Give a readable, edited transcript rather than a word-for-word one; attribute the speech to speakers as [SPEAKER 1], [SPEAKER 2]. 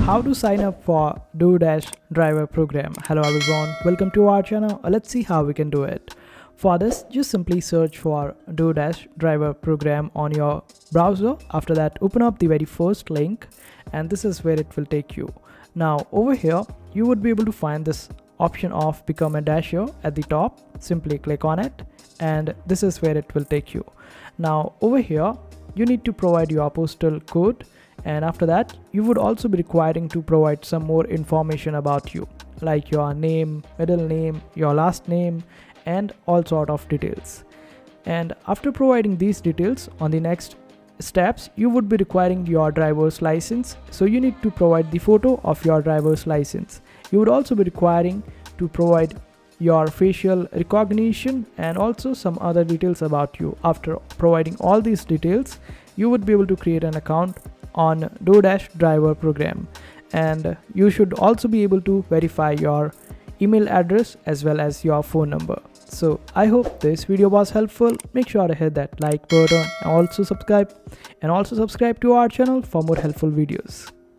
[SPEAKER 1] How to sign up for DoorDash driver program. Hello everyone, welcome to our channel. Let's see how we can do it. For this, just simply search for DoorDash driver program on your browser. After that, open up the very first link and this is where it will take you. Now over here, you would be able to find this option of become a dasher at the top. Simply click on it and this is where it will take you. Now over here, you need to provide your postal code, and after that you would also be requiring to provide some more information about you, like your name, middle name, your last name, and all sort of details. And after providing these details, on the next steps you would be requiring your driver's license, so you need to provide the photo of your driver's license. You would also be requiring to provide your facial recognition and also some other details about you. After providing all these details, you would be able to create an account on DoorDash driver program, and you should also be able to verify your email address as well as your phone number. So I hope this video was helpful. Make sure to hit that like button and also subscribe to our channel for more helpful videos.